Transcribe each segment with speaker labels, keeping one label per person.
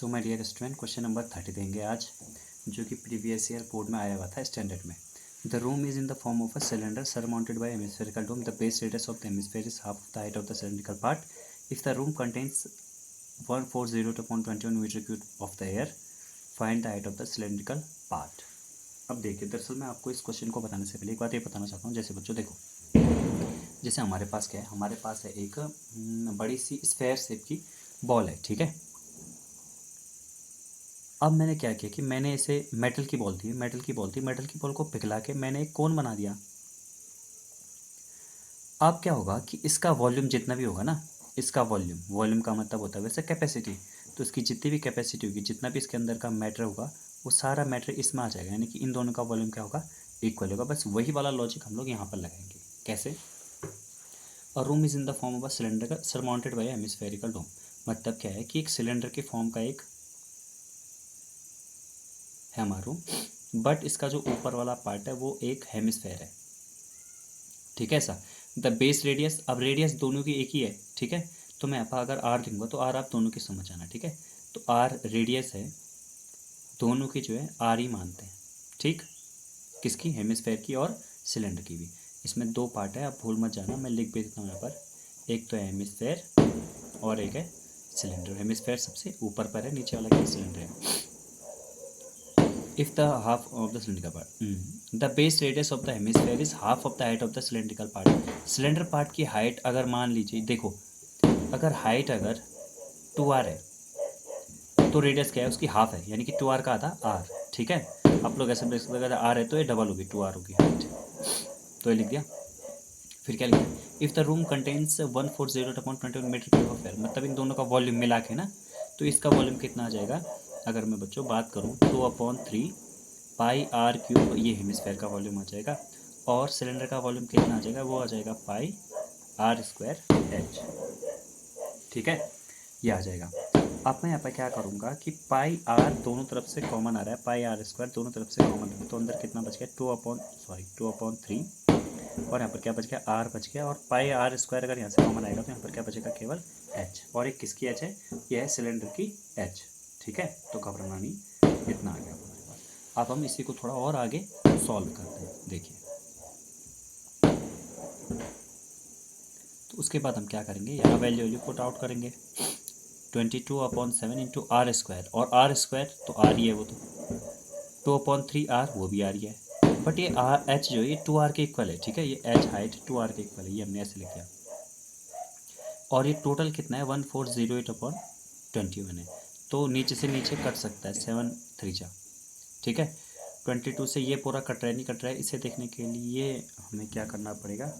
Speaker 1: So my dear student, question number 30 देंगे आज, जो कि प्रीवियस ईयर बोर्ड में आया हुआ था स्टैंडर्ड में। The room is in the form of a cylinder surmounted by hemispherical dome. The base radius of the hemisphere is half of the height of the cylindrical part. If the room contains 140/21 metre cube of the air, find the height of the cylindrical part. अब देखिए, दरअसल मैं आपको इस question को बताने से पहले एक बात ये बताना चाहता हूँ। जैसे बच्चों देखो, जैसे हमारे पास क्या है, हमारे पास है एक बड़ी सी स्फेयर शेप की बॉल है, ठीक है। अब मैंने क्या किया कि मैंने इसे मेटल की बॉल थी, मेटल की बॉल को पिघला के मैंने एक कोन बना दिया। अब क्या होगा कि इसका वॉल्यूम जितना भी होगा ना, इसका वॉल्यूम का मतलब होता है वैसे कैपेसिटी। तो इसकी जितनी भी कैपेसिटी होगी, जितना भी इसके अंदर का मैटर होगा, वो सारा मैटर इसमें आ जाएगा, यानी कि इन दोनों का वॉल्यूम क्या होगा, इक्वल होगा। बस वही वाला लॉजिक हम लोग यहाँ पर लगाएंगे। कैसे? और room is in the form of a cylinder surmounted by hemispherical dome. मतलब क्या है कि एक सिलेंडर के फॉर्म का एक है हमारा रूम, बट इसका जो ऊपर वाला पार्ट है वो एक हेमिस्फेयर है, ठीक है। ऐसा द बेस रेडियस, अब रेडियस दोनों की एक ही है, ठीक है। तो मैं यहाँ पर अगर आर दूंगा तो आर आप दोनों की समझ आना, ठीक है। तो आर रेडियस है, दोनों की जो है आर ही मानते हैं, ठीक। किसकी? हेमिस्फेयर की और सिलेंडर की भी। इसमें दो पार्ट है, आप भूल मत जाना, मैं लिख भी देता हूँ यहाँ पर। एक तो है हेमिस्फेयर और एक है सिलेंडर। हेमिस्फेयर सबसे ऊपर पर है, नीचे वाला क्या सिलेंडर है। If the half of the cylindrical part, the base radius of the hemisphere is half of the height of the cylindrical part. Cylinder part की हाइट अगर मान लीजिए, देखो अगर हाइट अगर 2r है तो रेडियस क्या है उसकी हाफ है, यानी कि 2r का आधा r, ठीक है। आप लोग ऐसे देख सकते हैं, अगर r है तो ये डबल होगी, 2r होगी हाइट। तो ये लिख दिया। फिर क्या लिखा? If the room contains 140/21 metre cube of air, मतलब इन दोनों का वॉल्यूम मिला के ना, तो इसका वॉल्यूम कितना आ जाएगा? अगर मैं बच्चों बात करूँ 2/3 पाई आर क्यूब, ये हेमिस्फेयर का वॉल्यूम आ जाएगा। और सिलेंडर का वॉल्यूम कितना आ जाएगा? वो आ जाएगा पाई आर स्क्वायर एच, ठीक है। ये आ जाएगा। अब मैं यहाँ पर क्या करूँगा कि पाई आर दोनों तरफ से कॉमन आ रहा है, पाई आर स्क्वायर दोनों तरफ से कॉमन है, तो अंदर कितना बच गया? 2/3, और यहाँ पर क्या बच गया? आर बच गया। और पाई आर स्क्वायर अगर यहाँ से कॉमन आएगा तो यहाँ पर क्या बचेगा? केवल एच। और एक किसकी एच है? ये है सिलेंडर की एच, ठीक है। तो घबराना नहीं, इतना आ गया हमारे पास। अब हम इसी को थोड़ा और आगे सॉल्व करते हैं। देखिए, तो उसके बाद हम क्या करेंगे, यहाँ वैल्यू पुट आउट करेंगे। 22/7 इंटू आर स्क्वायर, और आर स्क्वायर तो आर ही है, वो तो 2/3 आर, वो भी आर ही है। बट ये आर एच जो है ये 2r के इक्वल है, ठीक है। ये एच हाइट 2r के इक्वल है, ये हमने ऐसे लिख दिया। और ये टोटल कितना है? 1408/21 है। तो नीचे से नीचे कट सकता है, 7 3 जा, ठीक है। 22 से ये पूरा कट रहा है, नहीं कट रहा है। इसे देखने के लिए हमें क्या करना पड़ेगा,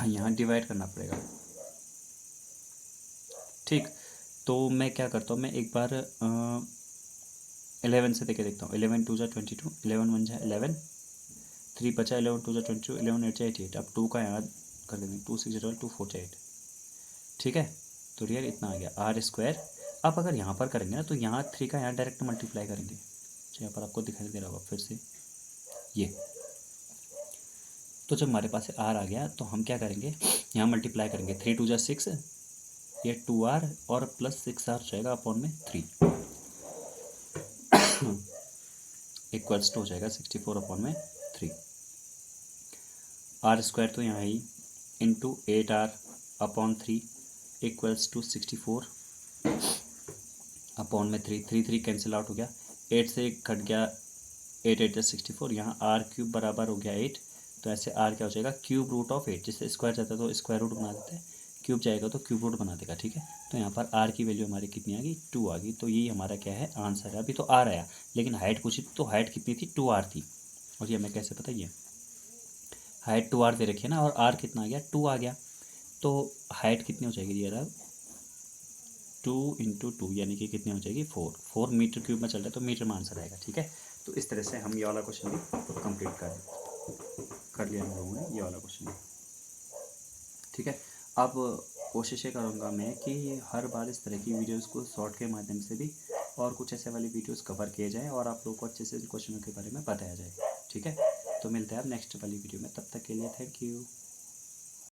Speaker 1: यहाँ डिवाइड करना पड़ेगा, ठीक। तो मैं क्या करता हूँ, मैं एक बार 11 से देखे देखता हूँ। 11 2 जा 22, 11 1 जा 11, 3 बचा, 11 2 जा 22, 11 8 जा 88। अब 2 का यहाँ कर देंगे, 2 6 12, 2 4 8, ठीक है। तो रियल इतना आ गया आर स्क्वायर। अब अगर यहाँ पर करेंगे ना, तो यहाँ 3 का यहाँ डायरेक्ट मल्टीप्लाई करेंगे। तो यहाँ पर आपको दिखाई दे रहा होगा फिर से ये। तो जब हमारे पास आर आ गया तो हम क्या करेंगे, यहाँ मल्टीप्लाई करेंगे। 3 2 जा 6, ये 2r और प्लस 6r जाएगा अपॉन में 3 इक्वल्स टू हो जाएगा 64/3। आर स्क्वायर तो यहाँ ही into 8r/3 equals to 64/3। 3 3 cancel out हो गया, 8 से कट गया, 8 8 64। यहाँ आर क्यूब बराबर हो गया 8। तो ऐसे आर क्या हो जाएगा? Cube root of 8। जिससे स्क्वायर जाता है तो स्क्वायर रूट बना देते हैं, क्यूब जाएगा तो क्यूब रूट बना देगा, ठीक है। तो यहाँ पर आर की वैल्यू हमारी कितनी आ गई? 2 आ गई। तो यही हमारा क्या है? आंसर है। अभी तो आर आया, लेकिन हाइट पूछी तो हाइट कितनी थी? 2r थी। और ये हमें कैसे पता? ये हाइट 2r दे रखी है ना, और आर कितना आ गया? 2 आ गया। तो हाइट कितनी हो जाएगी यार? 2 इंटू 2 यानी कि कितनी हो जाएगी? 4 मीटर क्यूब में चल रहा है, तो मीटर में आंसर आएगा, ठीक है। तो इस तरह से हम ये वाला क्वेश्चन भी कंप्लीट कर लिया हम लोगों ने, ये वाला क्वेश्चन भी, ठीक है। अब कोशिश ये करूँगा मैं कि हर बार इस तरह की वीडियोस को शॉर्ट के माध्यम से भी और कुछ ऐसे वाली वीडियोस कवर किए जाएँ और आप लोगों को अच्छे से इन क्वेश्चनों के बारे में बताया जाए, ठीक है। तो मिलते हैं अब नेक्स्ट वाली वीडियो में, तब तक के लिए थैंक यू।